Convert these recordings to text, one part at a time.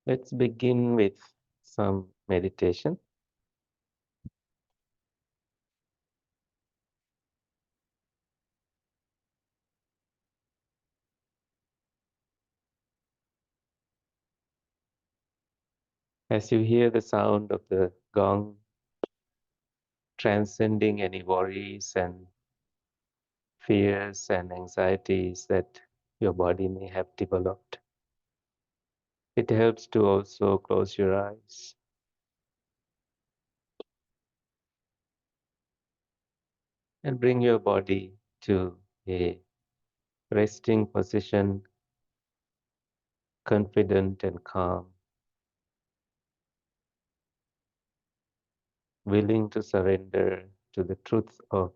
Let's begin with some meditation. As you hear the sound of the gong, transcending any worries and fears and anxieties that your body may have developed, it helps to also close your eyes and bring your body to a resting position, confident and calm, willing to surrender to the truth of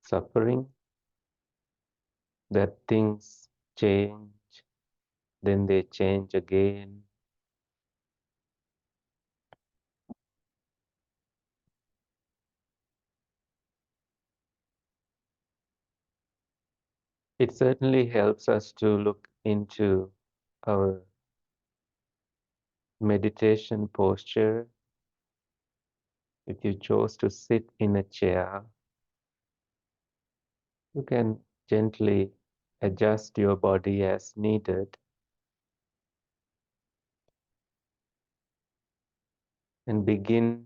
suffering, that things change, then they change again. It certainly helps us to look into our meditation posture. If you chose to sit in a chair, you can gently adjust your body as needed and begin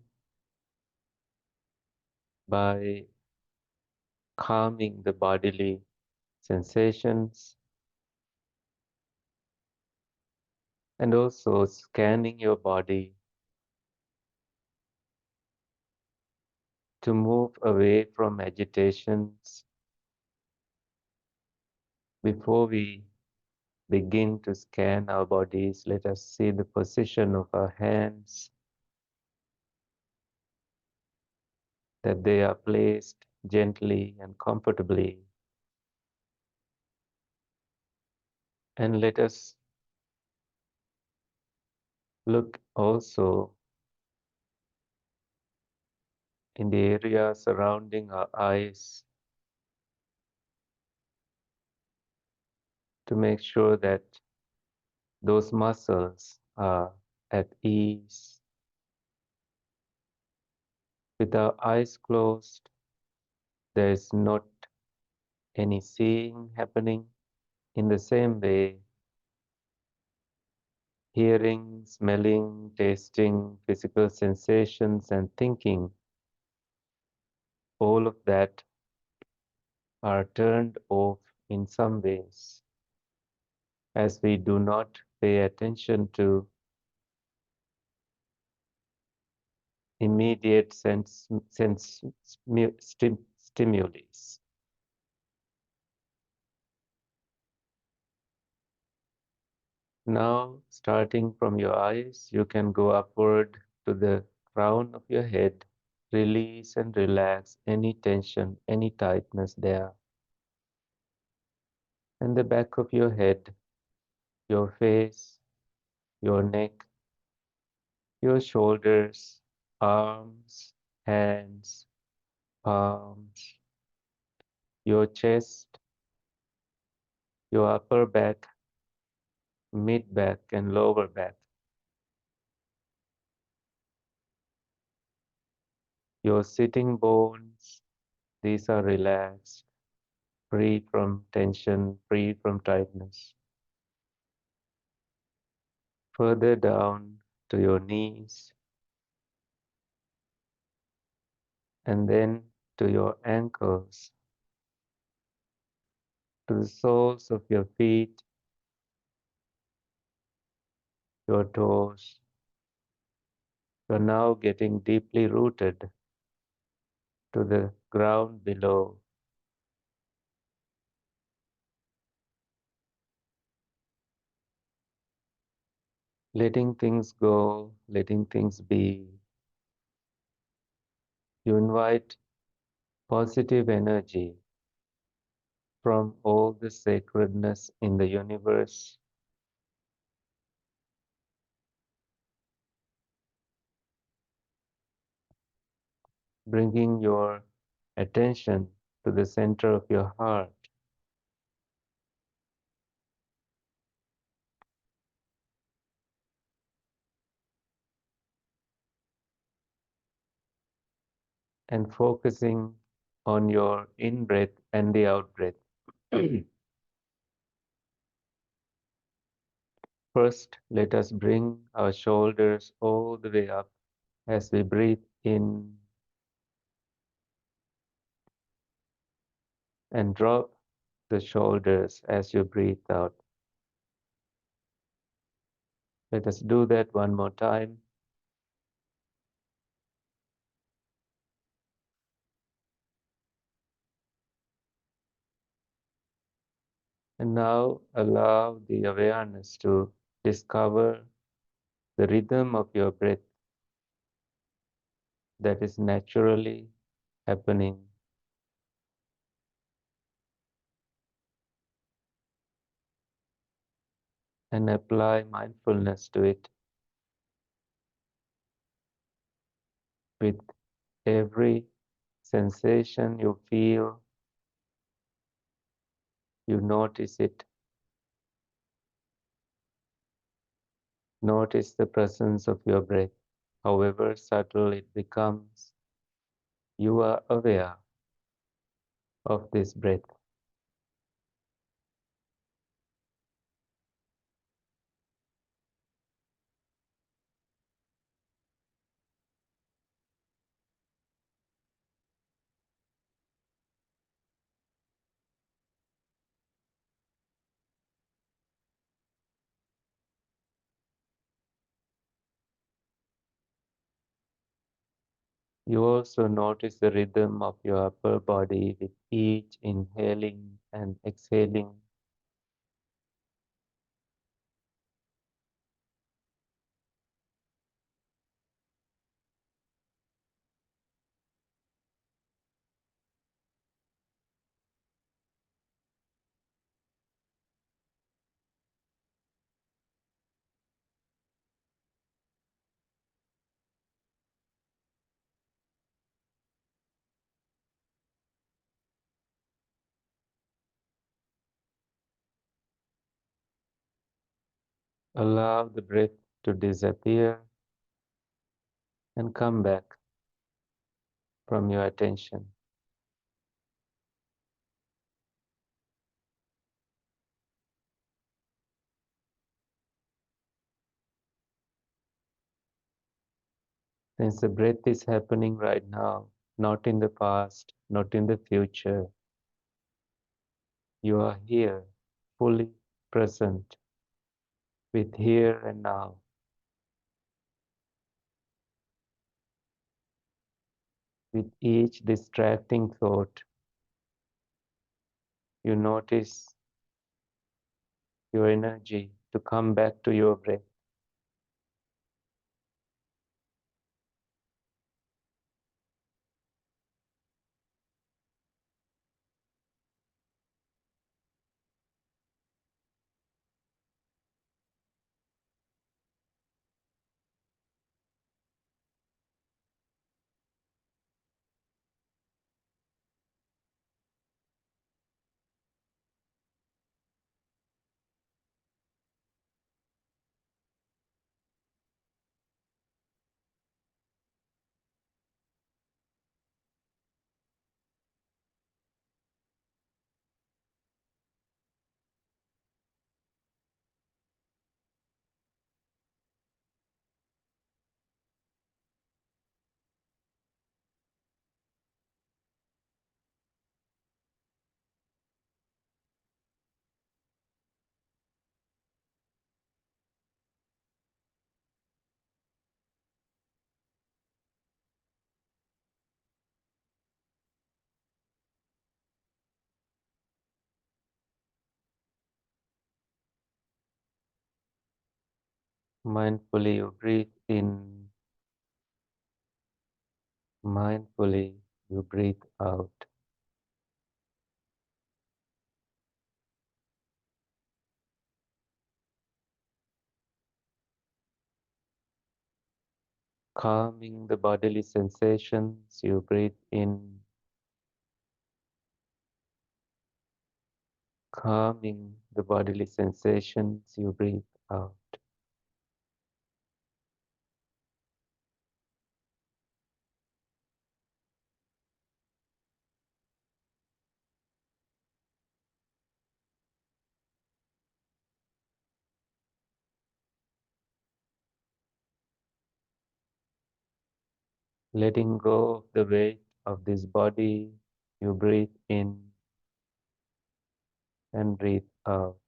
by calming the bodily sensations and also scanning your body to move away from agitations. Before we begin to scan our bodies, let us see the position of our hands, that they are placed gently and comfortably. And let us look also in the area surrounding our eyes to make sure that those muscles are at ease. With our eyes closed, there is not any seeing happening. In the same way, hearing, smelling, tasting, physical sensations, and thinking, all of that are turned off in some ways as we do not pay attention to immediate stimuli. Now, starting from your eyes, you can go upward to the crown of your head. Release and relax any tension, any tightness there. And the back of your head, your face, your neck, your shoulders, arms, hands, palms, your chest, your upper back, mid back, and lower back. Your sitting bones, these are relaxed, free from tension, free from tightness. Further down to your knees, and then to your ankles, to the soles of your feet, your toes. You're now getting deeply rooted to the ground below. Letting things go, letting things be. You invite positive energy from all the sacredness in the universe, bringing your attention to the center of your heart. and focusing on your in breath and the out breath. First, let us bring our shoulders all the way up as we breathe in and drop the shoulders as you breathe out. Let us do that one more time. And now allow the awareness to discover the rhythm of your breath that is naturally happening, and apply mindfulness to it. With every sensation you feel, you notice it. Notice the presence of your breath. However subtle it becomes, you are aware of this breath. You also notice the rhythm of your upper body with each inhaling and exhaling. Allow the breath to disappear and come back from your attention. Since the breath is happening right now, not in the past, not in the future, you are here, fully present with here and now. With each distracting thought, you notice your energy to come back to your breath. Mindfully you breathe in, mindfully you breathe out. Calming the bodily sensations, you breathe in, calming the bodily sensations, you breathe out. letting go of the weight of this body. You breathe in and breathe out,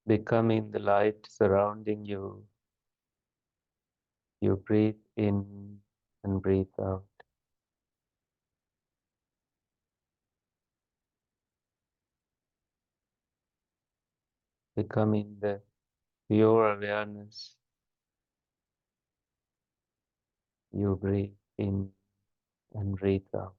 becoming the light surrounding you. You breathe in and breathe out, becoming the pure awareness. You breathe in and breathe out.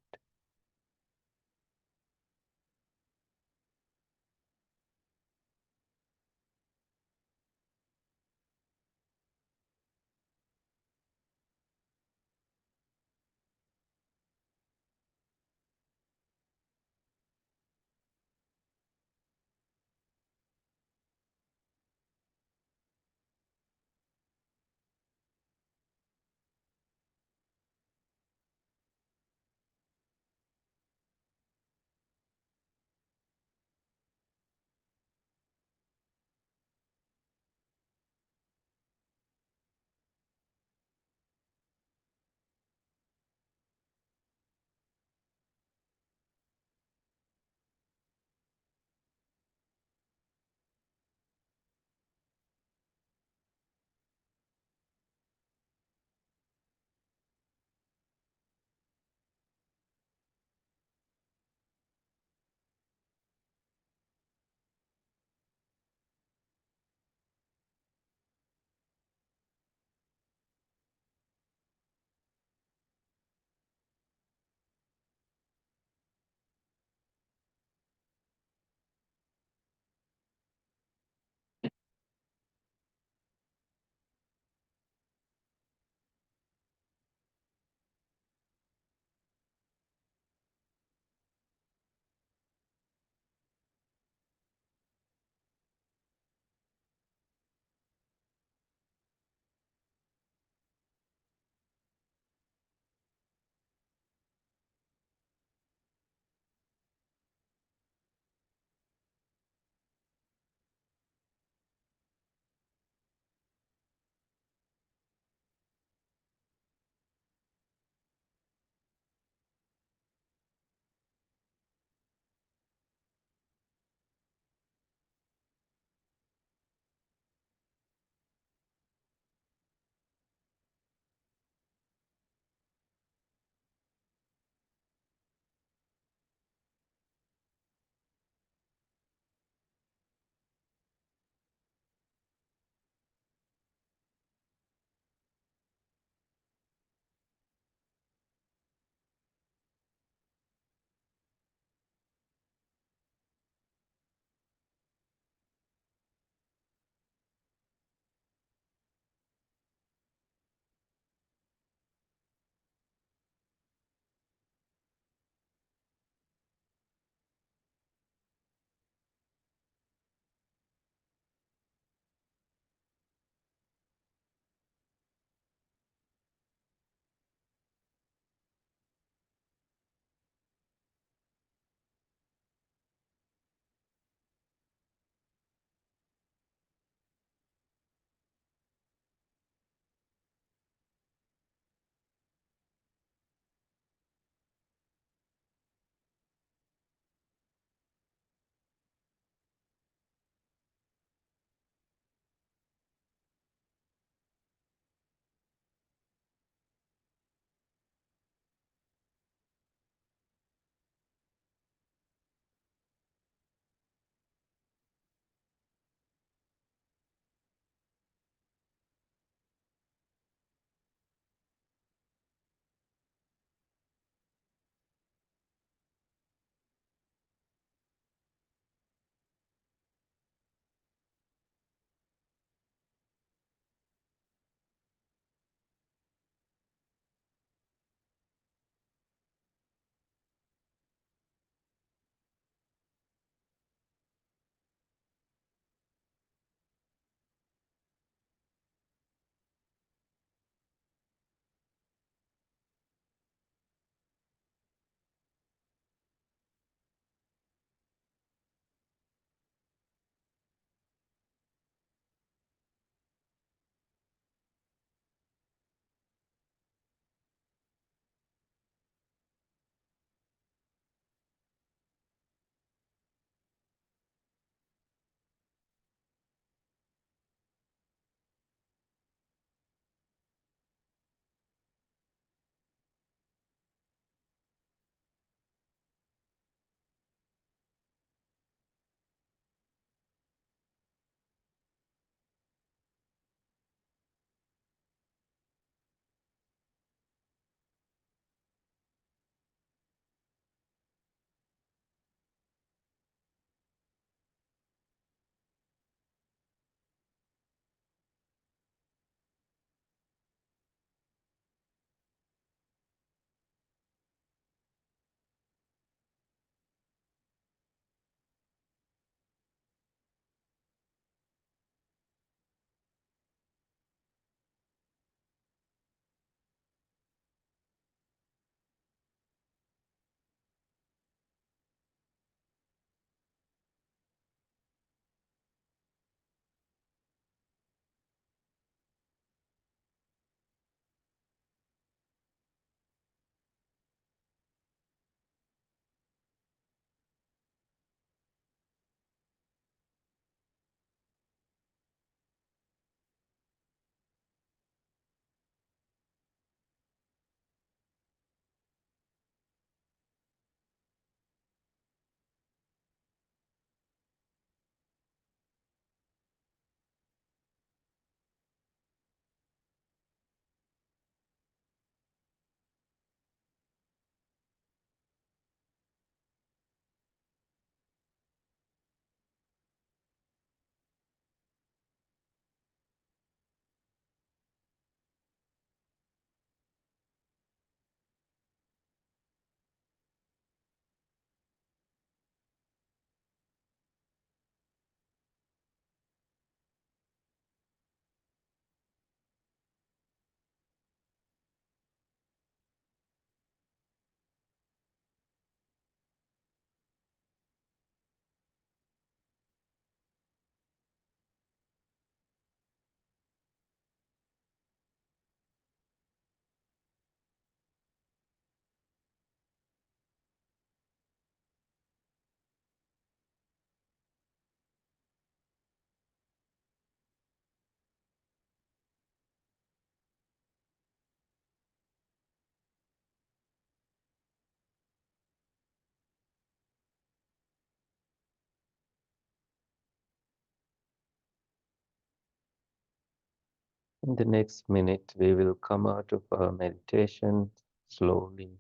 In the next minute, we will come out of our meditation slowly.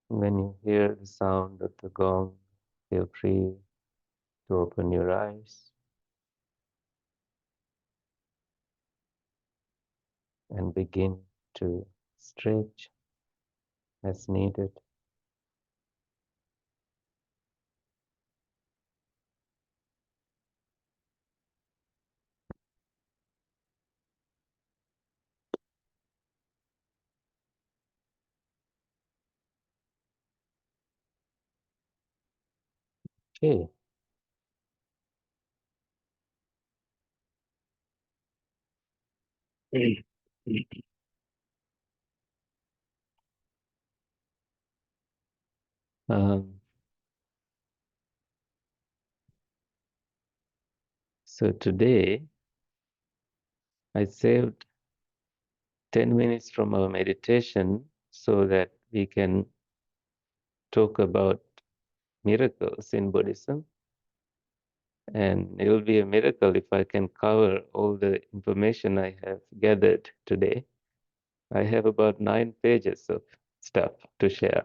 When you hear the sound of the gong, feel free to open your eyes and begin to stretch as needed. Okay. Um, so today, I saved 10 minutes from our meditation so that we can talk about miracles in Buddhism. And it will be a miracle if I can cover all the information I have gathered today. I have about 9 pages of stuff to share.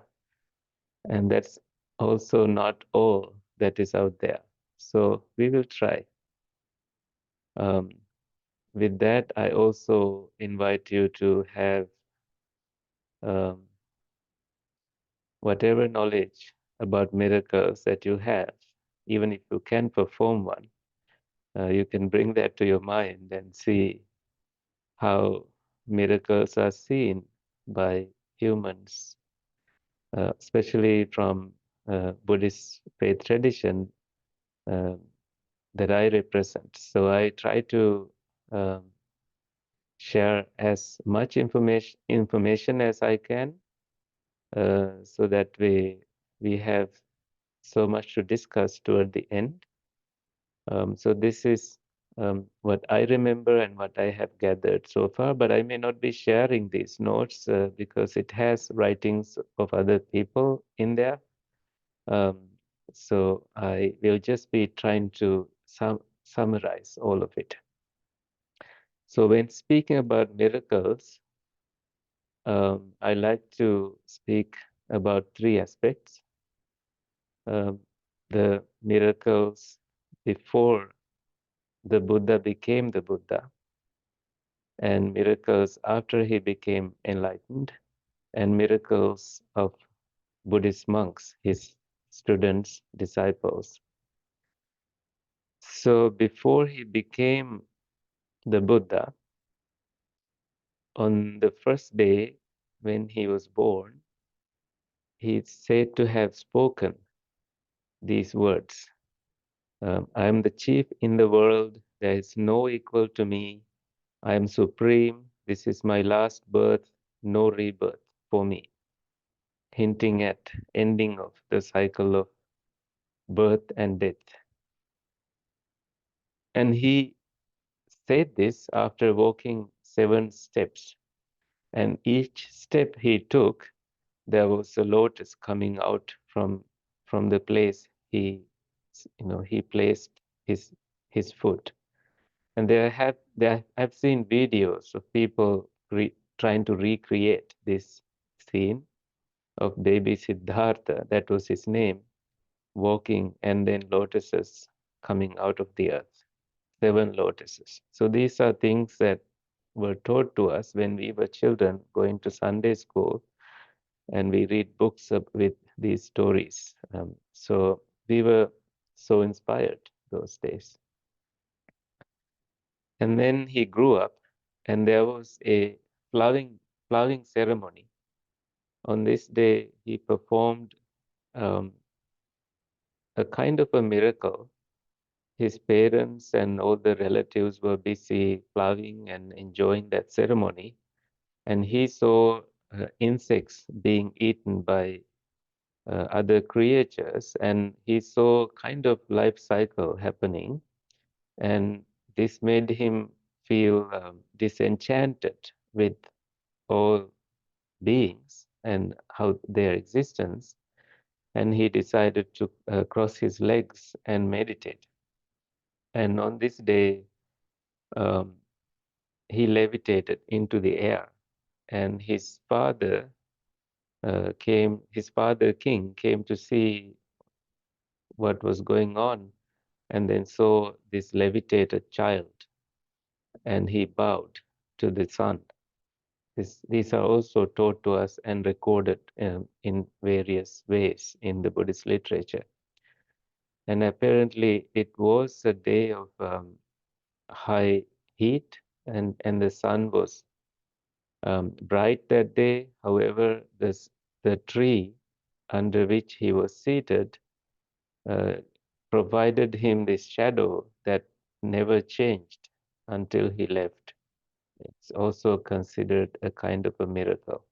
And that's also not all that is out there. So we will try. Um, with that, I also invite you to have um, whatever knowledge about miracles that you have, even if you can perform one, you can bring that to your mind and see how miracles are seen by humans, especially from Buddhist faith tradition uh, that I represent. So I try to um, share as much information as I can, so that we have so much to discuss toward the end. So this is what I remember and what I have gathered so far, but I may not be sharing these notes because it has writings of other people in there. Um, so I will just be trying to summarize all of it. So when speaking about miracles, I like to speak about 3 aspects. Um, the miracles before the Buddha became the Buddha, and miracles after he became enlightened, and miracles of Buddhist monks, his students, disciples. So before he became the Buddha, on the first day when he was born, he is said to have spoken these words. I am the chief in the world. There is no equal to me. I am supreme. This is my last birth, no rebirth for me, hinting at ending of the cycle of birth and death. And he said this after walking 7 steps. And each step he took, there was a lotus coming out from the place he placed his foot. And I've seen videos of people trying to recreate this scene of baby Siddhartha, that was his name, walking, and then lotuses coming out of the earth. 7 lotuses. So these are things that were taught to us when we were children going to Sunday school, and we read books with these stories. So we were so inspired those days. And then he grew up, and there was a plowing ceremony. On this day, he performed um, a kind of a miracle. His parents and all the relatives were busy plowing and enjoying that ceremony, and he saw insects being eaten by other creatures, and he saw kind of life cycle happening, and this made him feel disenchanted with all beings and how their existence, and he decided to cross his legs and meditate. And on this day, um, he levitated into the air, and his father king came to see what was going on, and then saw this levitated child, and he bowed to the sun. These are also taught to us and recorded in various ways in the Buddhist literature. And apparently, it was a day of high heat, and the sun was bright that day. However, the tree under which he was seated uh, provided him this shadow that never changed until he left. It's also considered a kind of a miracle.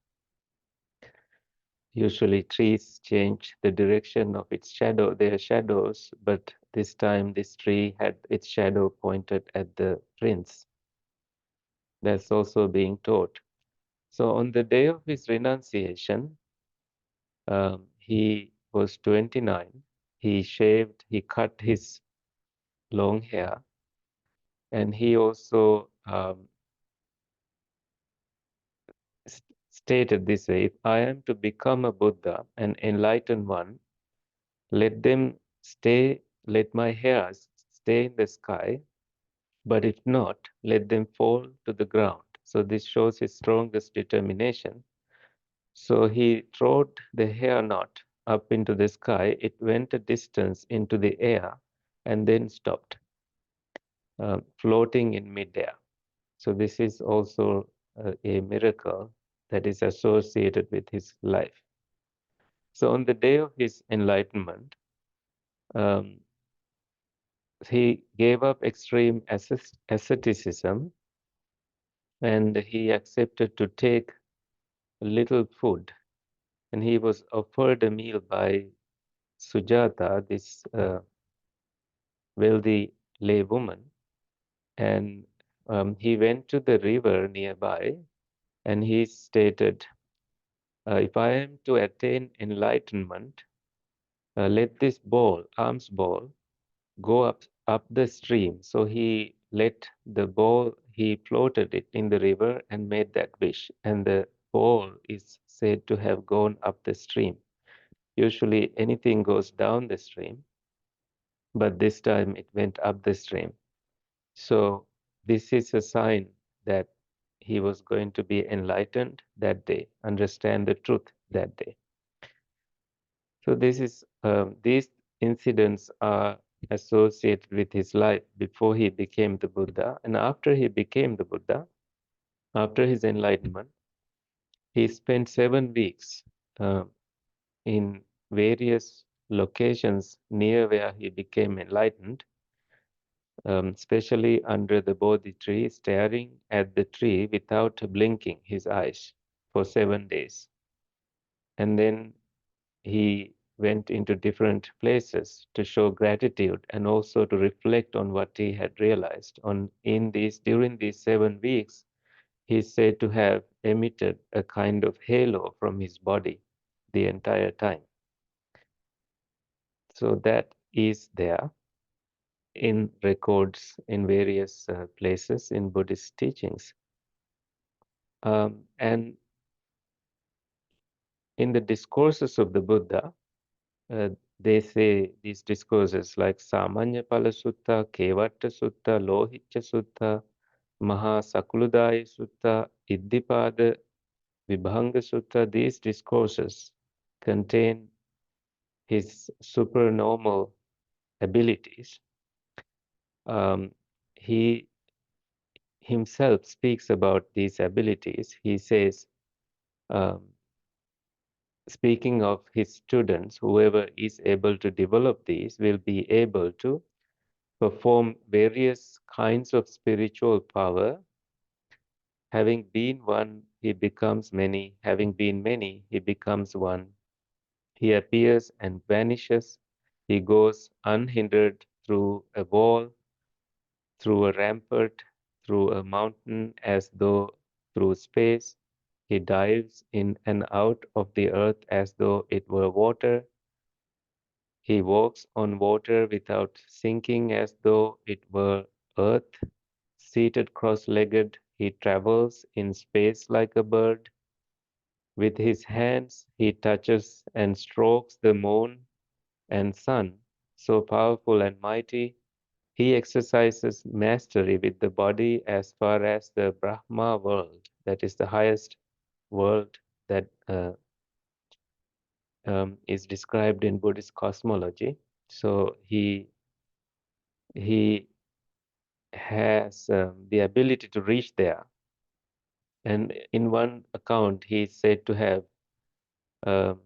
Usually trees change the direction of their shadows, but this time this tree had its shadow pointed at the prince. That's also being taught. So on the day of his renunciation, he was 29. He cut his long hair, and he also stated this way: if I am to become a Buddha, an enlightened one, let them stay, let my hairs stay in the sky, but if not, let them fall to the ground. So this shows his strongest determination. So he throwed the hair knot up into the sky. It went a distance into the air and then stopped, floating in midair. So this is also a miracle that is associated with his life. So on the day of his enlightenment, um, he gave up extreme asceticism, and he accepted to take little food. And he was offered a meal by Sujata, this wealthy lay woman, and he went to the river nearby, and he stated, if I am to attain enlightenment, let this alms ball, go up the stream. So he let the ball, he floated it in the river and made that wish. And the ball is said to have gone up the stream. Usually anything goes down the stream, but this time it went up the stream. So this is a sign that he was going to be enlightened that day, understand the truth that day. So these incidents are associated with his life before he became the Buddha. And after he became the Buddha, after his enlightenment, he spent 7 weeks uh, in various locations near where he became enlightened, especially under the Bodhi tree, staring at the tree without blinking his eyes for 7 days. And then he went into different places to show gratitude and also to reflect on what he had realized. During these 7 weeks, he is said to have emitted a kind of halo from his body the entire time. So that is there in records in various places in Buddhist teachings. And in the discourses of the Buddha, uh, they say these discourses like Samanya Pala Sutta, Kevatta Sutta, Lohicca Sutta, Maha Sakuludaya Sutta, Iddhi-pada, Vibhanga Sutta, these discourses contain his supernormal abilities. He himself speaks about these abilities. He says, um, speaking of his students, whoever is able to develop these will be able to perform various kinds of spiritual power. Having been one, he becomes many. Having been many, he becomes one. He appears and vanishes. He goes unhindered through a wall, through a rampart, through a mountain, as though through space. He dives in and out of the earth as though it were water. He walks on water without sinking as though it were earth. seated cross-legged, he travels in space like a bird. With his hands, he touches and strokes the moon and sun, so powerful and mighty. He exercises mastery with the body as far as the Brahma world, that is the highest world that is described in Buddhist cosmology. So he has the ability to reach there. And in one account, he is said to have um,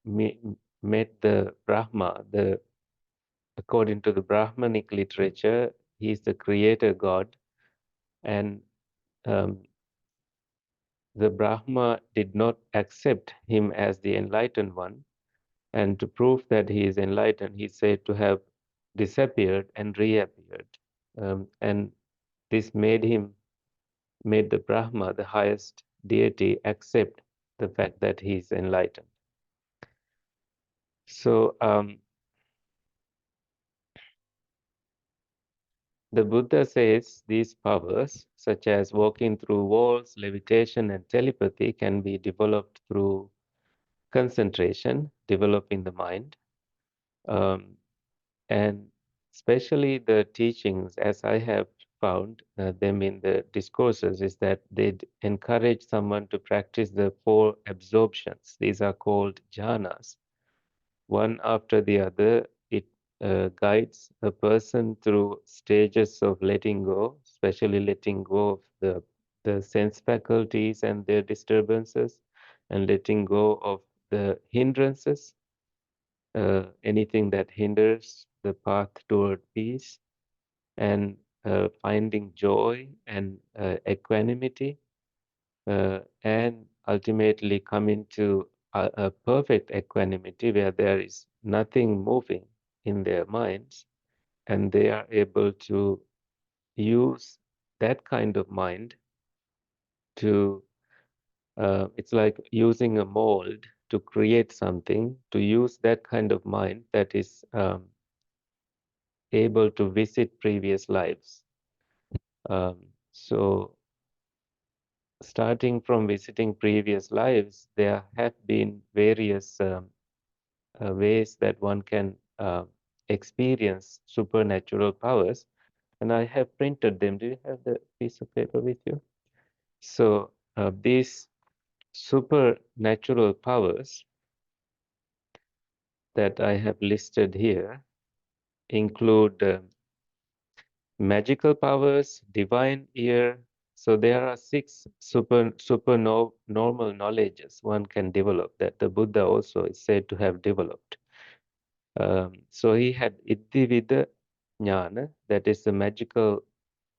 me- met the Brahma. According to the Brahmanic literature, he is the creator god, and um, the Brahma did not accept him as the enlightened one. And to prove that he is enlightened, he is said to have disappeared and reappeared. And this made the Brahma, the highest deity, accept the fact that he is enlightened. So the Buddha says these powers, such as walking through walls, levitation, and telepathy, can be developed through concentration, developing the mind. Um, and especially the teachings, as I have found them in the discourses, is that they encourage someone to practice the four absorptions. These are called jhanas. One after the other, it guides a person through stages of letting go, especially letting go of the sense faculties and their disturbances, and letting go of the hindrances, anything that hinders the path toward peace, and finding joy and equanimity, and ultimately coming to a perfect equanimity where there is nothing moving in their minds, and they are able to use that kind of mind to, it's like using a mold to create something, to use that kind of mind that is able to visit previous lives. So starting from visiting previous lives, there have been various ways that one can experience supernatural powers, and I have printed them. Do you have the piece of paper with you? So these supernatural powers that I have listed here include magical powers, divine ear. So there are six supernormal knowledges one can develop that the Buddha also is said to have developed. So he had iddhi-vidha-ñāna, that is the magical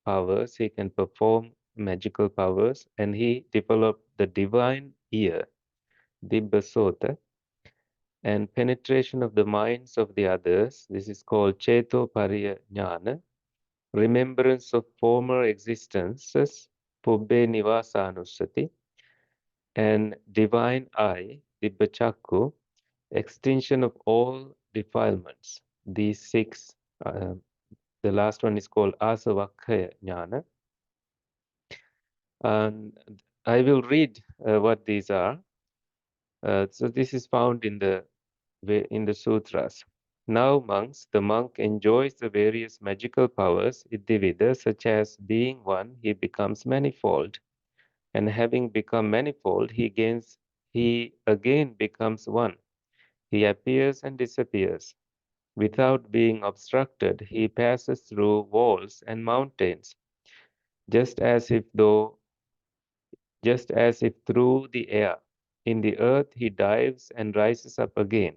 powers. He can perform magical powers, and he developed the divine ear, dibba-sota, and penetration of the minds of the others. This is called ceto-pariya-ñāna. Remembrance of former existences, pubbe-nivāsānussati, and divine eye, dibba-chakku, extinction of all defilements. These six, the last one is called asavakkaya-ñāna. And I will read what these are. So this is found in the sutras. Now, monks, the monk enjoys the various magical powers, iddhi-vidha, such as being one, he becomes manifold, and having become manifold, he again becomes one. He appears and disappears. Without being obstructed, he passes through walls and mountains, just as if though, just as if through the air. In the earth, he dives and rises up again,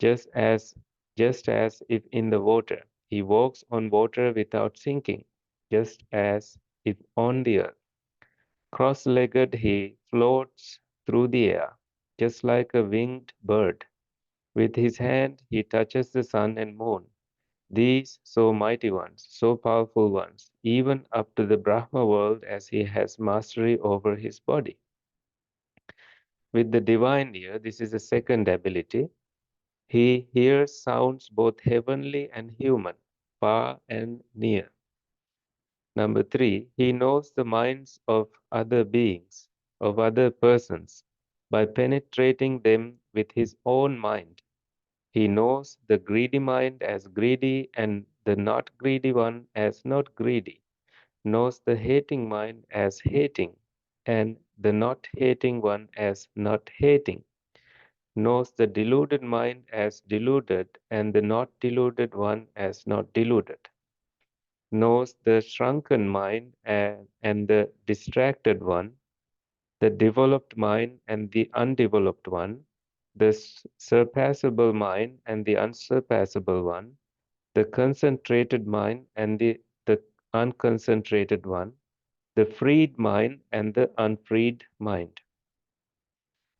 just as just as if in the water. He walks on water without sinking, just as if on the earth. Cross-legged, he floats through the air, just like a winged bird. With his hand, he touches the sun and moon. These so mighty ones, so powerful ones, even up to the Brahma world, as he has mastery over his body. With the divine ear, this is the second ability. He hears sounds both heavenly and human, far and near. Number three, he knows the minds of other beings, of other persons, by penetrating them with his own mind. He knows the greedy mind as greedy and the not greedy one as not greedy, knows the hating mind as hating and the not hating one as not hating, knows the deluded mind as deluded and the not deluded one as not deluded, knows the shrunken mind and the distracted one, the developed mind and the undeveloped one, the surpassable mind and the unsurpassable one, the concentrated mind and the unconcentrated one, the freed mind and the unfreed mind.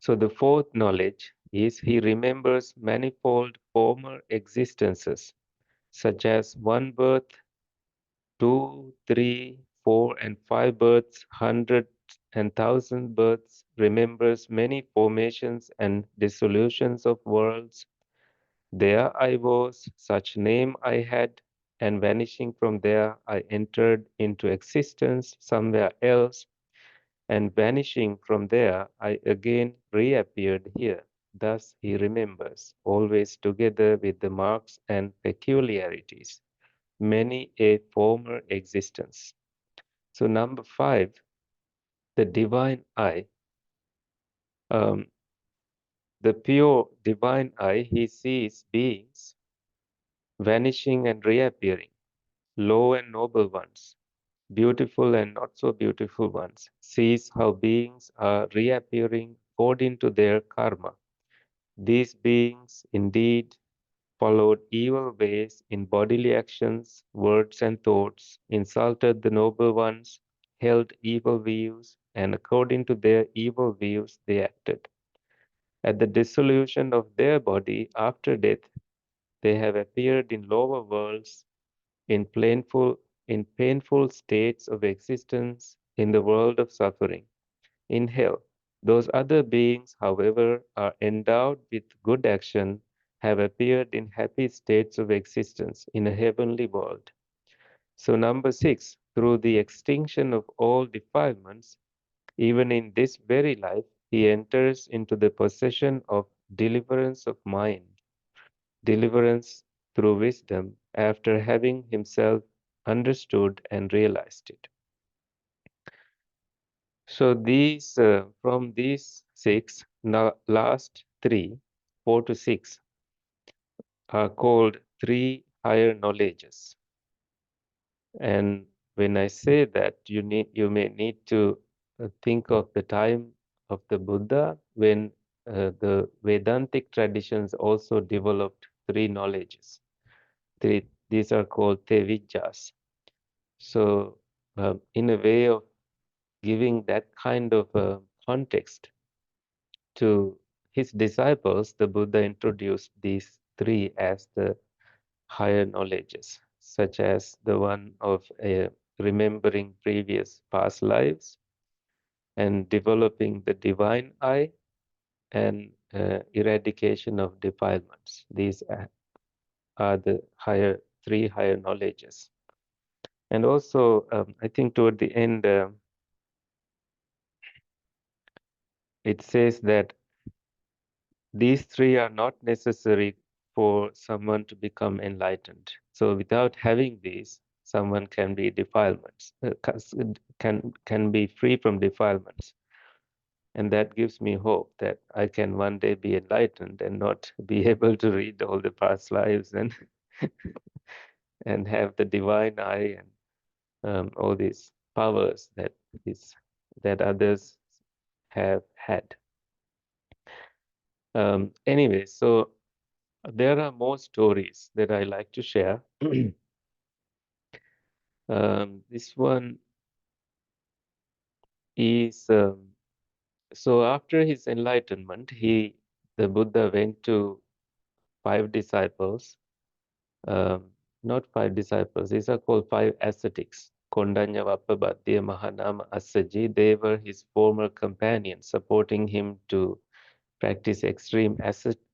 So the fourth knowledge is he remembers manifold former existences, such as one birth, two, three, four, and five births, hundred and thousand births, remembers many formations and dissolutions of worlds. There I was, such name I had, and vanishing from there I entered into existence somewhere else, and vanishing from there I again reappeared here. Thus he remembers, always together with the marks and peculiarities, many a former existence. So, number five, the divine eye. Um, the pure divine eye, he sees beings vanishing and reappearing, low and noble ones, beautiful and not so beautiful ones, sees how beings are reappearing according to their karma. These beings indeed followed evil ways in bodily actions, words, and thoughts, insulted the noble ones, held evil views, and according to their evil views they acted. At the dissolution of their body after death, they have appeared in lower worlds, in painful states of existence, in the world of suffering, in hell. Those other beings, however, are endowed with good action, have appeared in happy states of existence in a heavenly world. So, number six, through the extinction of all defilements, even in this very life, he enters into the possession of deliverance of mind, deliverance through wisdom, after having himself understood and realized it. So from these six, now last three, four to six, are called three higher knowledges. And when I say that, you may need to think of the time of the Buddha when the Vedantic traditions also developed three knowledges. These are called tevijjas. So, in a way of giving that kind of context to his disciples, the Buddha introduced these three as the higher knowledges, such as the one of remembering previous past lives and developing the divine eye and eradication of defilements. These are the three higher knowledges. And also, I think toward the end, it says that these three are not necessary for someone to become enlightened. So without having these, someone can be defilements, can be free from defilements. And that gives me hope that I can one day be enlightened and not be able to read all the past lives and and have the divine eye and all these powers that others have had. Anyway, so there are more stories that I like to share. This one is so after his enlightenment, the Buddha went to five disciples, um, not five disciples, these are called five ascetics. Kondanya Vappabhaddiya Mahanama Assaji, they were his former companions, supporting him to practice extreme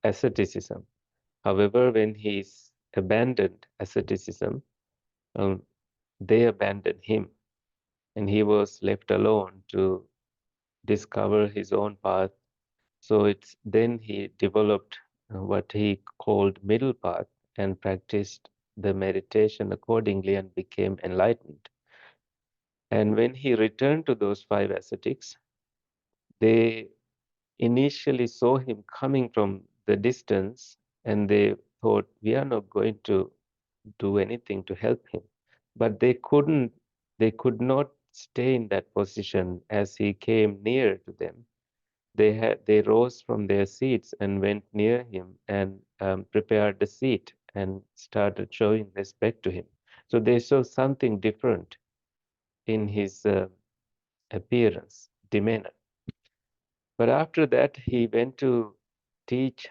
asceticism. However, when he abandoned asceticism, they abandoned him. and he was left alone to discover his own path. So it's then he developed what he called middle path and practiced the meditation accordingly and became enlightened. And when he returned to those five ascetics, they initially saw him coming from the distance and they thought, we are not going to do anything to help him. But they could not stay in that position as he came near to them. They rose from their seats and went near him and prepared the seat and started showing respect to him. So they saw something different in his appearance, demeanor. But after that, he went to teach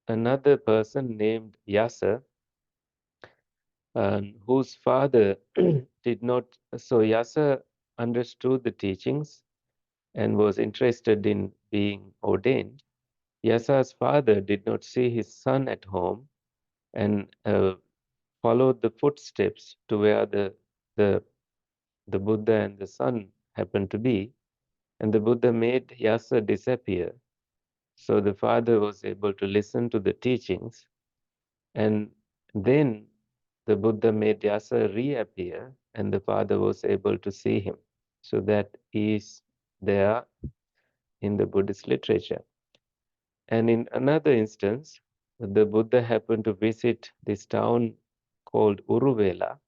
another person named Yasa, whose father did not. So Yasa understood the teachings and was interested in being ordained. Yasa's father did not see his son at home and followed the footsteps to where the, the Buddha and the son happened to be. And the Buddha made Yasa disappear. So the father was able to listen to the teachings. And then the Buddha made Yasa reappear, and the father was able to see him. So that is there in the Buddhist literature. And in another instance, the Buddha happened to visit this town called Uruvela,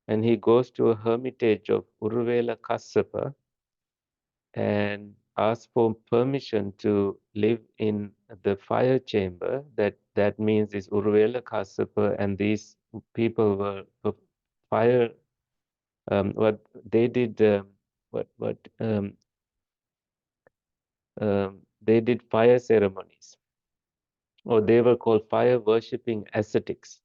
and he goes to a hermitage of Uruvela Kassapa and asks for permission to live in the fire chamber. That means is Uruvela Kassapa, and these people were fire. What they did, what they did fire ceremonies, or they were called fire worshipping ascetics.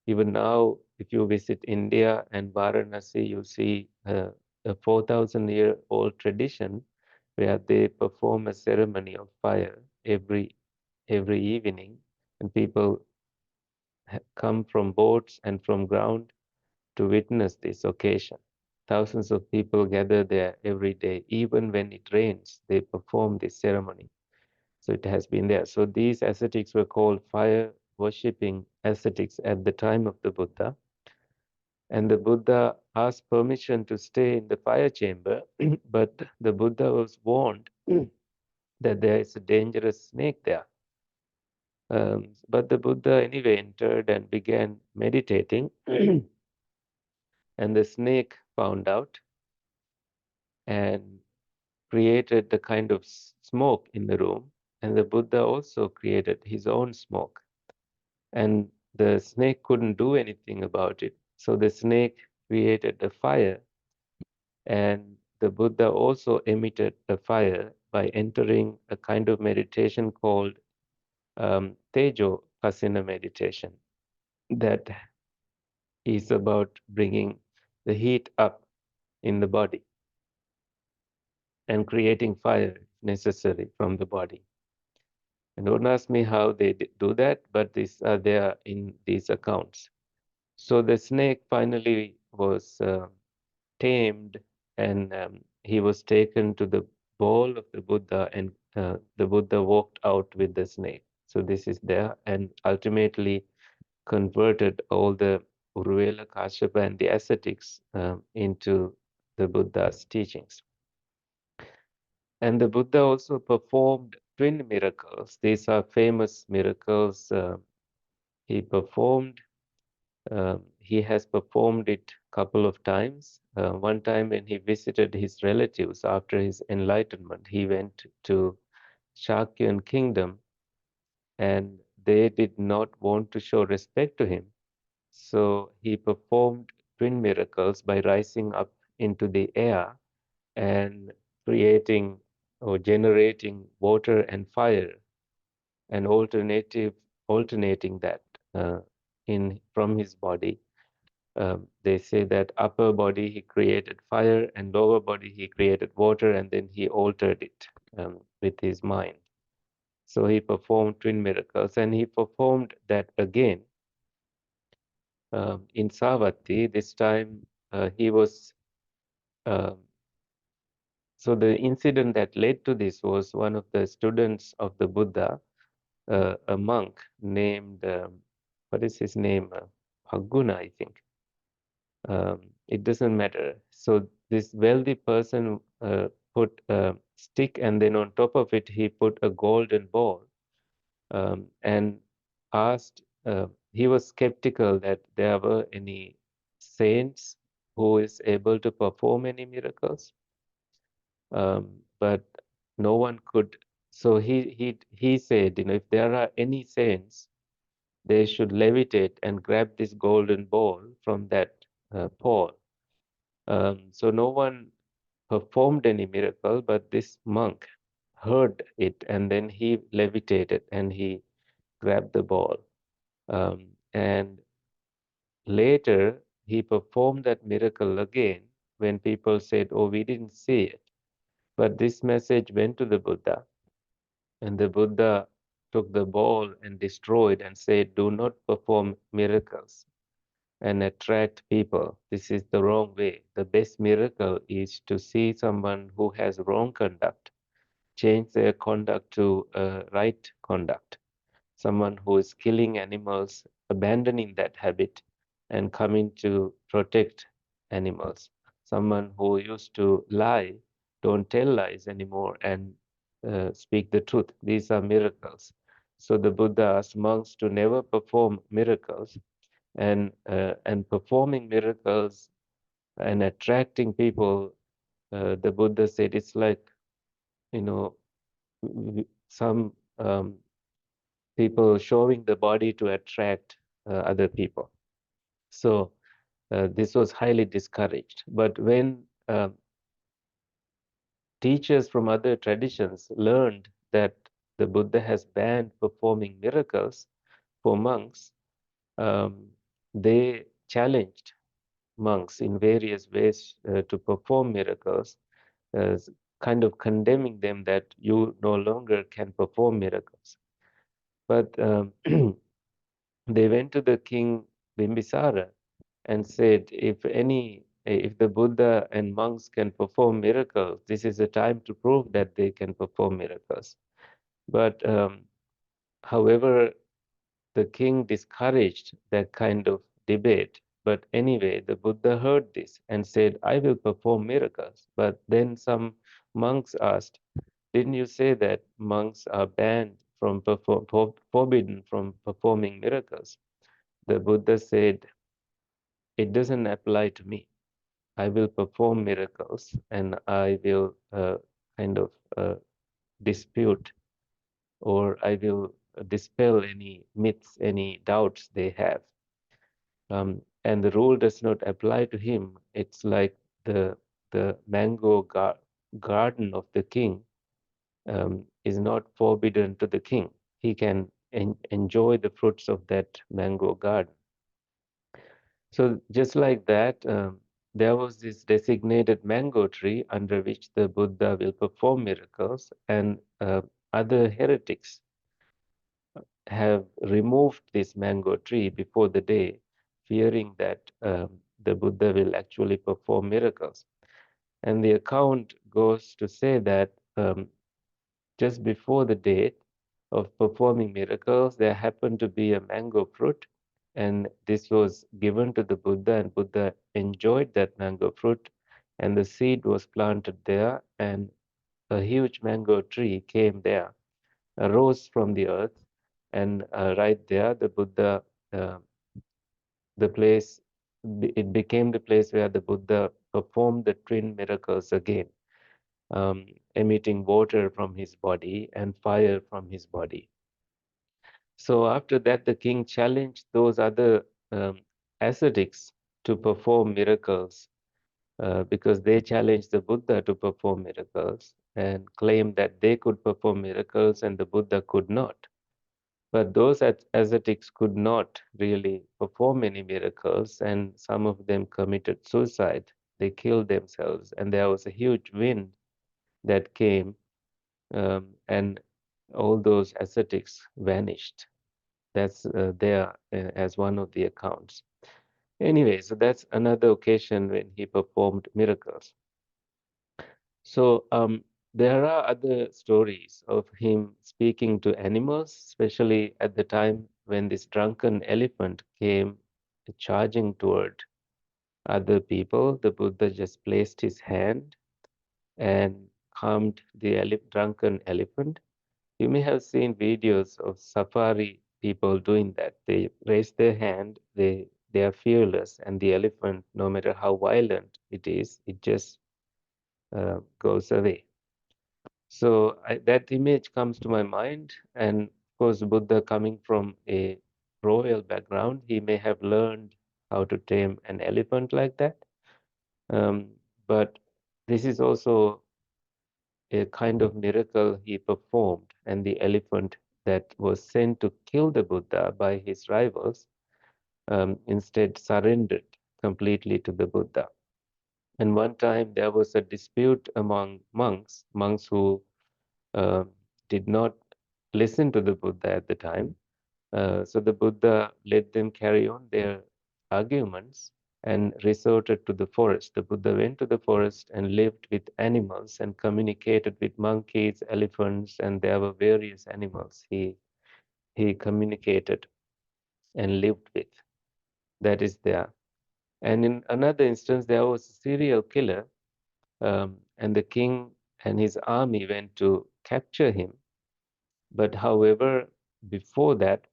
Even now, if you visit India and Varanasi, you see a 4,000-year-old tradition where they perform a ceremony of fire every evening, and people come from boats and from ground to witness this occasion. Thousands of people gather there every day. Even when it rains, they perform this ceremony. So it has been there. So these ascetics were called fire worshipping ascetics at the time of the Buddha. And the Buddha asked permission to stay in the fire chamber, but the Buddha was warned that there is a dangerous snake there. But the Buddha anyway entered and began meditating, and the snake found out and created the kind of smoke in the room. And the Buddha also created his own smoke. And the snake couldn't do anything about it. So the snake created a fire, and the Buddha also emitted a fire by entering a kind of meditation called Tejo Pasina meditation. That is about bringing the heat up in the body and creating fire if necessary from the body. And don't ask me how they do that, but these are there in these accounts. So the snake finally was tamed, and he was taken to the bowl of the Buddha, and the Buddha walked out with the snake. So this is there, and ultimately converted all the Uruvela, Kashyapa, and the ascetics into the Buddha's teachings. And the Buddha also performed twin miracles. These are famous miracles he performed. He has performed it a couple of times. One time when he visited his relatives after his enlightenment, he went to Shakyan kingdom, and they did not want to show respect to him. So he performed twin miracles by rising up into the air and creating or generating water and fire, and alternating that in from his body. They say that upper body he created fire, and lower body he created water, and then he altered it with his mind. So he performed twin miracles, and he performed that again in Savatthi. This time he was Um, so the incident that led to this was one of the students of the Buddha, a monk named, what is his name? Phagguna, I think. It doesn't matter. So this wealthy person put a stick, and then on top of it, he put a golden ball, and asked, he was skeptical that there were any saints who is able to perform any miracles, but no one could. So he said, if there are any saints, they should levitate and grab this golden ball from that pole. So no one performed any miracle, but this monk heard it, and then he levitated and he grabbed the ball. And later, he performed that miracle again when people said, "Oh, we didn't see it." But this message went to the Buddha, and the Buddha took the ball and destroyed and said, "Do not perform miracles and attract people. This is the wrong way. The best miracle is to see someone who has wrong conduct, change their conduct to right conduct. Someone who is killing animals, abandoning that habit and coming to protect animals. Someone who used to lie, don't tell lies anymore and speak the truth. These are miracles." So the Buddha asked monks to never perform miracles, and performing miracles and attracting people. The Buddha said it's like, you know, some people showing the body to attract other people. So this was highly discouraged. But when teachers from other traditions learned that the Buddha has banned performing miracles for monks, um, they challenged monks in various ways to perform miracles, uh, kind of condemning them that you no longer can perform miracles. But they went to the king Bimbisara and said, if the Buddha and monks can perform miracles, this is a time to prove that they can perform miracles. But however, the king discouraged that kind of debate. But anyway, the Buddha heard this and said, "I will perform miracles." But then some monks asked, "Didn't you say that monks are banned from forbidden from performing miracles?" The Buddha said, "It doesn't apply to me. I will perform miracles, and I will kind of dispute, or I will dispel any myths, any doubts they have." And the rule does not apply to him. It's like the garden of the king is not forbidden to the king. He can enjoy the fruits of that mango garden. So just like that, there was this designated mango tree under which the Buddha will perform miracles, and other heretics have removed this mango tree before the day, fearing that the Buddha will actually perform miracles. And the account goes to say that just before the date of performing miracles, there happened to be a mango fruit, and this was given to the Buddha, and Buddha enjoyed that mango fruit, and the seed was planted there, and a huge mango tree came there, arose from the earth, and right there, the Buddha, uh, the place, it became the place where the Buddha performed the twin miracles again, emitting water from his body and fire from his body. So after that, the king challenged those other ascetics to perform miracles because they challenged the Buddha to perform miracles and claimed that they could perform miracles and the Buddha could not. But those ascetics could not really perform any miracles, and some of them committed suicide. They killed themselves, and there was a huge wind that came, and all those ascetics vanished. That's there as one of the accounts. Anyway, so that's another occasion when he performed miracles. So there are other stories of him speaking to animals, especially at the time when this drunken elephant came charging toward other people. The Buddha just placed his hand and calmed the drunken elephant. You may have seen videos of safari people doing that. They raise their hand, they are fearless, and the elephant, no matter how violent it is, it just goes away. So that image comes to my mind, and of course, Buddha coming from a royal background, he may have learned how to tame an elephant like that. Um, but this is also a kind of miracle he performed, and the elephant that was sent to kill the Buddha by his rivals instead surrendered completely to the Buddha. And one time there was a dispute among monks who uh, did not listen to the Buddha at the time. So the Buddha let them carry on their arguments and resorted to the forest. The Buddha went to the forest and lived with animals and communicated with monkeys, elephants, and there were various animals he communicated and lived with. That is there. And in another instance, there was a serial killer, and the king and his army went to capture him. But however, before that,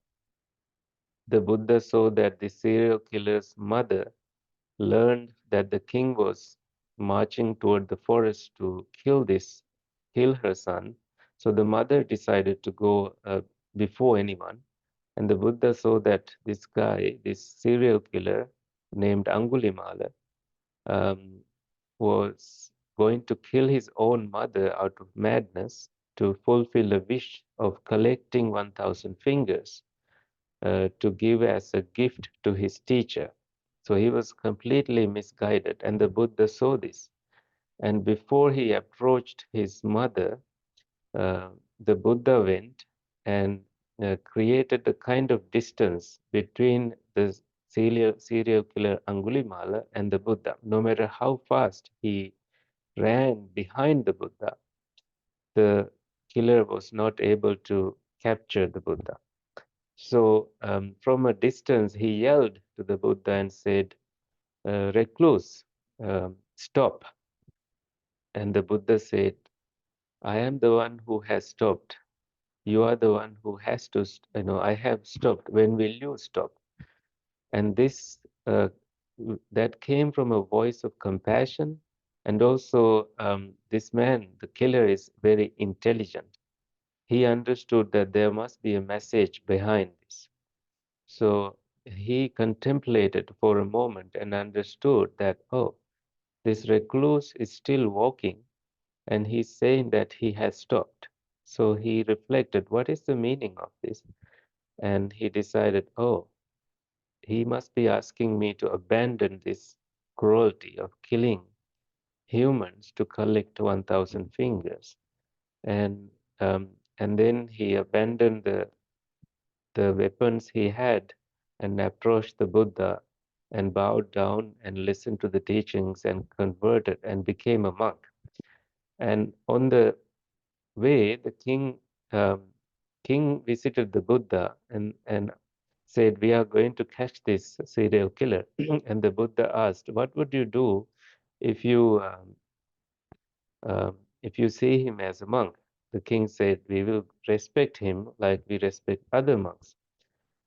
the Buddha saw that the serial killer's mother learned that the king was marching toward the forest to kill her son. So the mother decided to go before anyone. And the Buddha saw that this guy, this serial killer named Angulimala, um, was going to kill his own mother out of madness to fulfill a wish of collecting 1,000 fingers to give as a gift to his teacher. So he was completely misguided, and the Buddha saw this. And before he approached his mother, uh, the Buddha went and created a kind of distance between the serial killer Angulimala and the Buddha. No matter how fast he ran behind the Buddha, the killer was not able to capture the Buddha. So, from a distance, he yelled to the Buddha and said, Recluse, stop. And the Buddha said, I am the one who has stopped. You are the one who has to, I have stopped. When will you stop? And uh, that came from a voice of compassion. And also, this man, the killer, is very intelligent. He understood that there must be a message behind this. So he contemplated for a moment and understood that, oh, this recluse is still walking and he's saying that he has stopped. So he reflected, what is the meaning of this? And he decided, oh, he must be asking me to abandon this cruelty of killing humans to collect 1,000 fingers. And, um, and then he abandoned the weapons he had and approached the Buddha and bowed down and listened to the teachings and converted and became a monk. And on the way, the king visited the Buddha and said, "We are going to catch this serial killer." And the Buddha asked, "What would you do if if you see him as a monk?" The king said, "We will respect him like we respect other monks."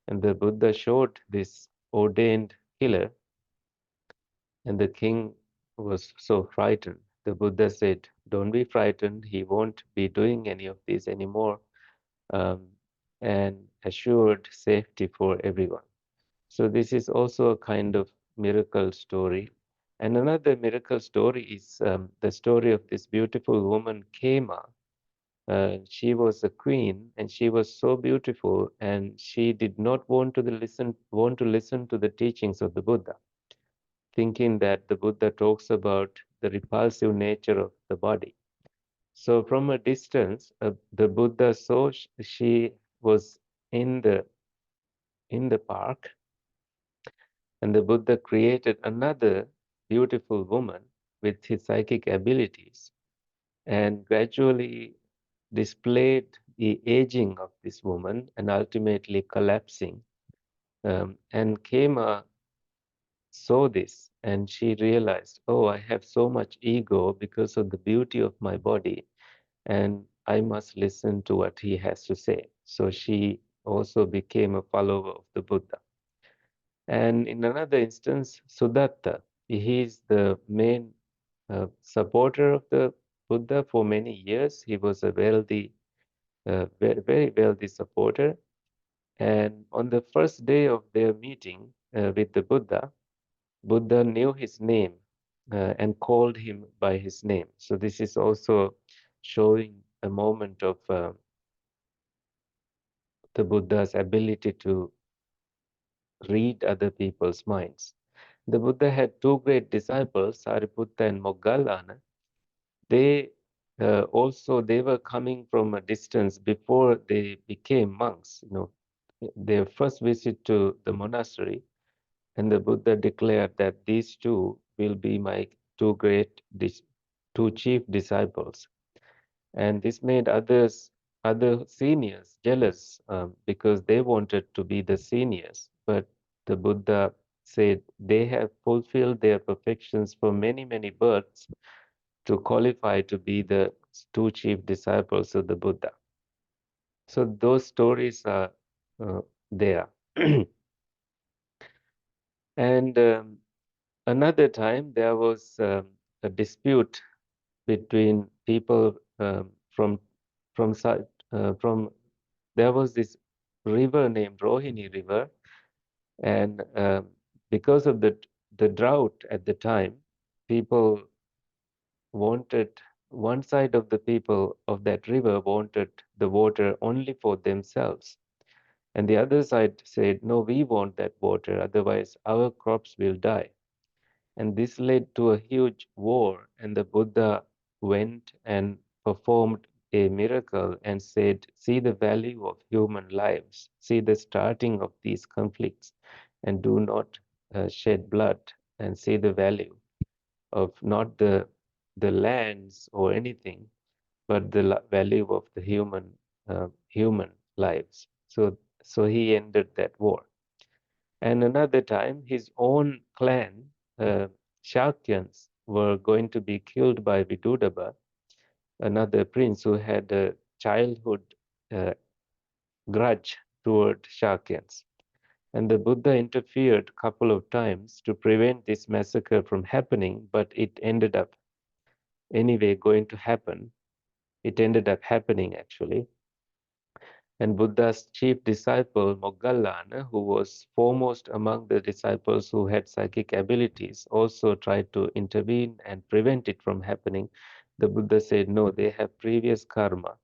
And the Buddha showed this ordained killer, and the king was so frightened. The Buddha said, "Don't be frightened. He won't be doing any of this anymore," um, and assured safety for everyone. So, this is also a kind of miracle story. And another miracle story is the story of this beautiful woman, Kema. She was a queen, and she was so beautiful, and she did not want to listen to the teachings of the Buddha, thinking that the Buddha talks about the repulsive nature of the body. So from a distance, the Buddha saw she was in the park, and the Buddha created another beautiful woman with his psychic abilities. and gradually displayed the aging of this woman and ultimately collapsing. And Kema saw this and she realized, oh, I have so much ego because of the beauty of my body, and I must listen to what he has to say. So she also became a follower of the Buddha. And in another instance, Sudatta, he is the main supporter of the Buddha for many years. He was a wealthy, very wealthy supporter. And on the first day of their meeting with the Buddha, Buddha knew his name and called him by his name. So this is also showing a moment of the Buddha's ability to read other people's minds. The Buddha had two great disciples, Sariputta and Moggallana. They also they were coming from a distance before they became monks. Their first visit to the monastery, and the Buddha declared that these two will be my two two chief disciples. And this made other seniors jealous because they wanted to be the seniors. But the Buddha said they have fulfilled their perfections for many, many births to qualify to be the two chief disciples of the Buddha. So those stories are there. And another time there was a dispute between people from from there was this river named Rohini River, and because of the drought at the time, people wanted one side of the people of that river wanted the water only for themselves, and the other side said, no, we want that water, otherwise our crops will die. And this led to a huge war, and the Buddha went and performed a miracle and said, see the value of human lives, see the starting of these conflicts, and do not shed blood, and see the value of not the lands or anything, but the value of the human lives. So he ended that war. And another time, his own clan, uh, Shakyans, were going to be killed by Vidudaba, another prince who had a childhood uh, grudge toward Shakyans. And the Buddha interfered a couple of times to prevent this massacre from happening, but it ended up anyway going to happen. It ended up happening actually. And Buddha's chief disciple, Moggallana, who was foremost among the disciples who had psychic abilities, also tried to intervene and prevent it from happening. The Buddha said, no, they have previous karma.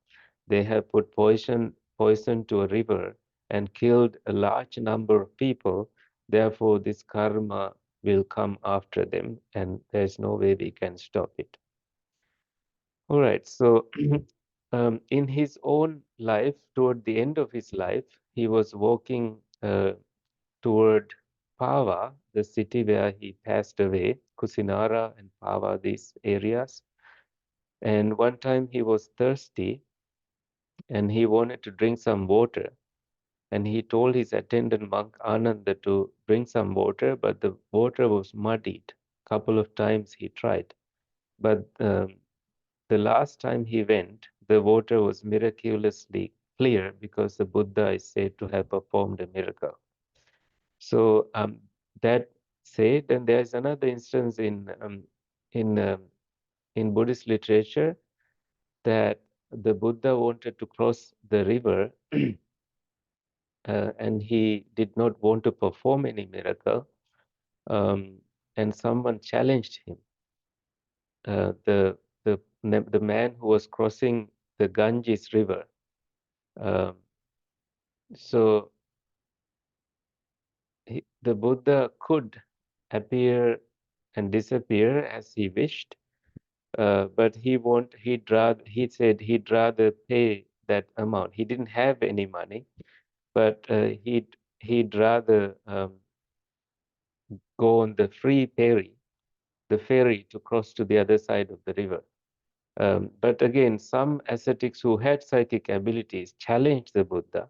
They have put poison to a river and killed a large number of people. Therefore, this karma will come after them, and there's no way we can stop it. All right, so in his own life, toward the end of his life, he was walking toward Pava, the city where he passed away, Kusinara and Pava, these areas. And one time he was thirsty and he wanted to drink some water. And he told his attendant monk Ananda to bring some water, but the water was muddied. Couple of times he tried. But the last time he went, the water was miraculously clear because the Buddha is said to have performed a miracle. So that said, and there's another instance in in Buddhist literature that the Buddha wanted to cross the river and he did not want to perform any miracle, um, and someone challenged him. The man who was crossing the Ganges River. Um, so the Buddha could appear and disappear as he wished, but he said he'd rather pay that amount. He didn't have any money, but he'd rather go on the free ferry, the ferry to cross to the other side of the river. But again, some ascetics who had psychic abilities challenged the Buddha.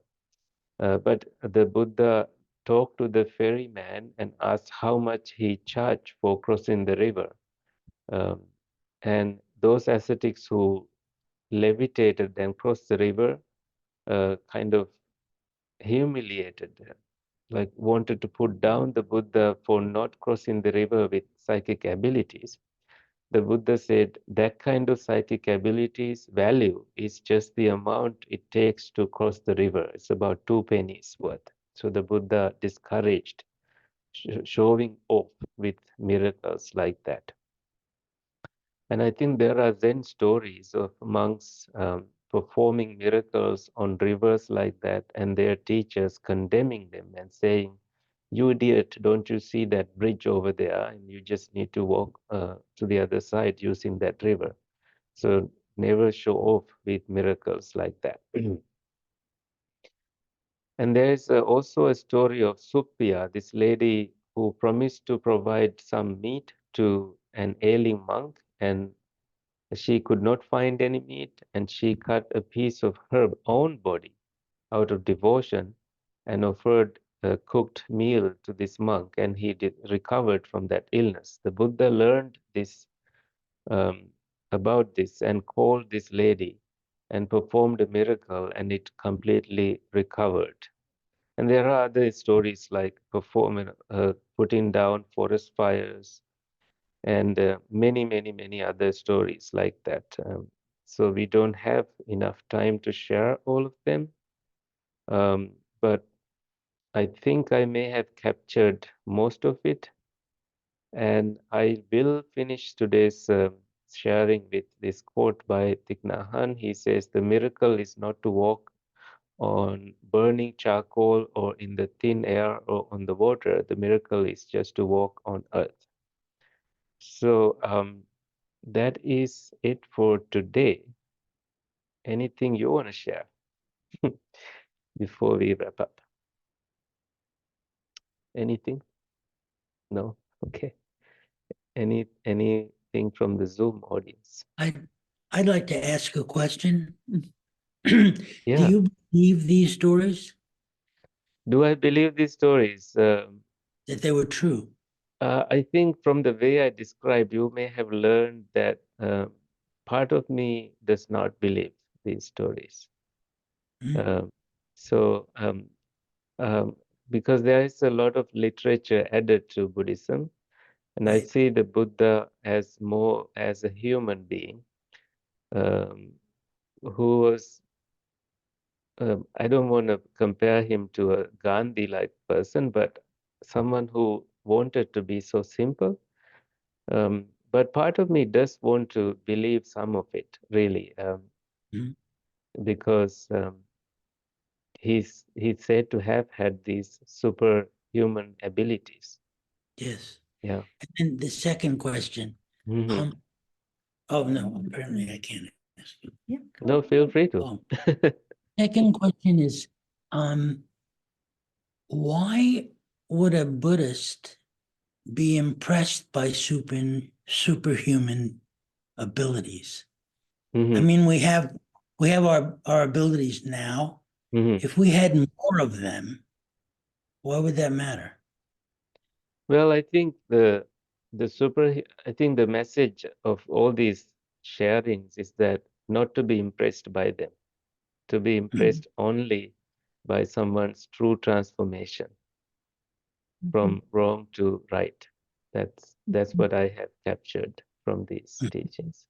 But the Buddha talked to the ferryman and asked how much he charged for crossing the river. Um, and those ascetics who levitated and crossed the river kind of humiliated them, like wanted to put down the Buddha for not crossing the river with psychic abilities. The Buddha said that kind of psychic abilities value is just the amount it takes to cross the river. It's about 2 pennies worth. So the Buddha discouraged showing off with miracles like that. And I think there are Zen stories of monks performing miracles on rivers like that, and their teachers condemning them and saying, "You idiot, don't you see that bridge over there? And you just need to walk to the other side using that river." So never show off with miracles like that. And there is also a story of Suppiya, this lady who promised to provide some meat to an ailing monk, and she could not find any meat, and she cut a piece of her own body out of devotion and offered a cooked meal to this monk, and he recovered from that illness. The Buddha learned this um, about this and called this lady and performed a miracle, and it completely recovered. And there are other stories like putting down forest fires, and many, many, many other stories like that. So we don't have enough time to share all of them, but I think I may have captured most of it, and I will finish today's sharing with this quote by Thich Nhat Hanh. He says, "The miracle is not to walk on burning charcoal or in the thin air or on the water. The miracle is just to walk on earth." So that is it for today. Anything you want to share before we wrap up? Anything? No? Okay. Anything from the Zoom audience? I'd like to ask a question. Do Yeah. you believe these stories Do I believe these stories? that they were true? I think from the way I described, you may have learned that part of me does not believe these stories. Mhm. Um, so, um, because there is a lot of literature added to Buddhism, and I Right. see the Buddha as more as a human being um, who was, I don't want to compare him to a Gandhi-like person, but someone who wanted to be so simple. But part of me does want to believe some of it, really, Mhm. because he's said to have had these superhuman abilities. Yes. Yeah. And the second question, Hmm. um, oh no, apparently I can't ask you. Yeah, No, feel free to. second question is, um, why would a Buddhist be impressed by superhuman abilities? I Hmm. mean, we have our abilities now. Hmm. If we had more of them, why would that matter? Well, I think I think the message of all these sharings is that not to be impressed by them, to be Mhm. impressed only by someone's true transformation from wrong to right. That's what I have captured from these teachings.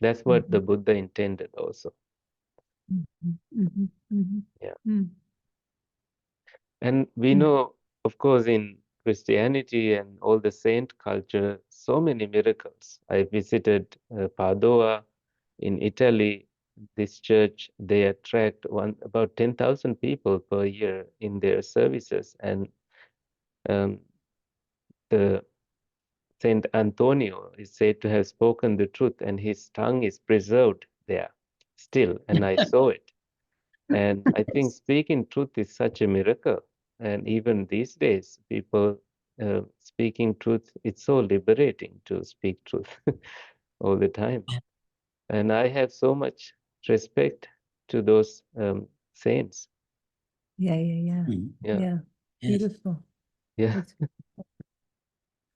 That's what the Buddha intended also. Yeah. And we know, of course, in Christianity and all the saint culture, so many miracles. I visited Padua in Italy. This church, they attract about 10,000 people per year in their services. And um, the Saint Antonio is said to have spoken the truth, and his tongue is preserved there still. And I saw it. And I think speaking truth is such a miracle. And even these days, people speaking truth, it's so liberating to speak truth all the time. And I have so much respect to those saints. Yeah, yeah, yeah. Mhm. Yeah, Yeah. Yes. Beautiful. yeah. That's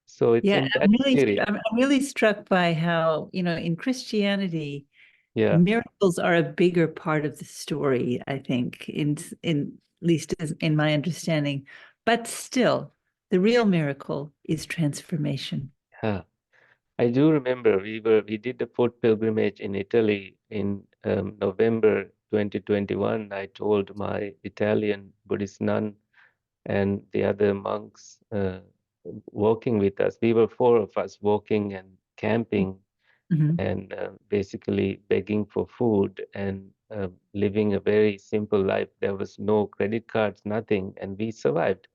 So it's Yeah, in that spirit. I'm really struck by how, in Christianity, Yeah, miracles are a bigger part of the story, I think, in at least in my understanding. But still, the real miracle is transformation. yeah. I do remember we did the foot pilgrimage in Italy in November 2021. I told my Italian Buddhist nun and the other monks walking with us. We were four of us walking and camping Mhm. and basically begging for food and living a very simple life. There was no credit cards, nothing, and we survived.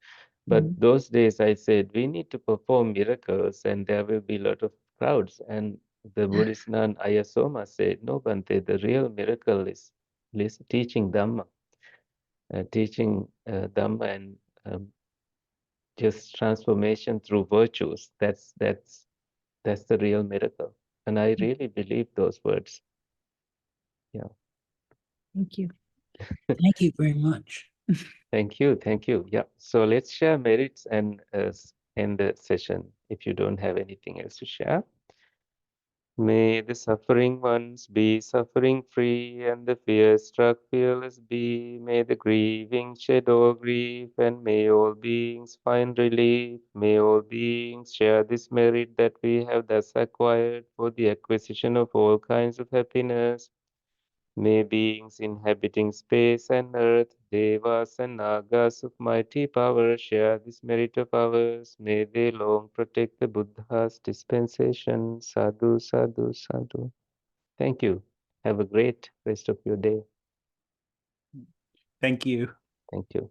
But Mhm. those days I said, we need to perform miracles and there will be a lot of crowds. And the Buddhist nun Ayasoma said, no, Bhante, the real miracle is teaching Dhamma, Dhamma and just transformation through virtues. That's the real miracle. And I really believe those words. Yeah. Thank you. Thank you very much. Thank you. Thank you. Yeah. So let's share merits and end the session if you don't have anything else to share. May the suffering ones be suffering free and the fear-struck fearless be. May the grieving shed all grief and may all beings find relief. May all beings share this merit that we have thus acquired for the acquisition of all kinds of happiness. May beings inhabiting space and earth, devas and nagas of mighty power share this merit of ours. May they long protect the Buddha's dispensation. Sadhu, sadhu, sadhu. Thank you. Have a great rest of your day. Thank you. Thank you.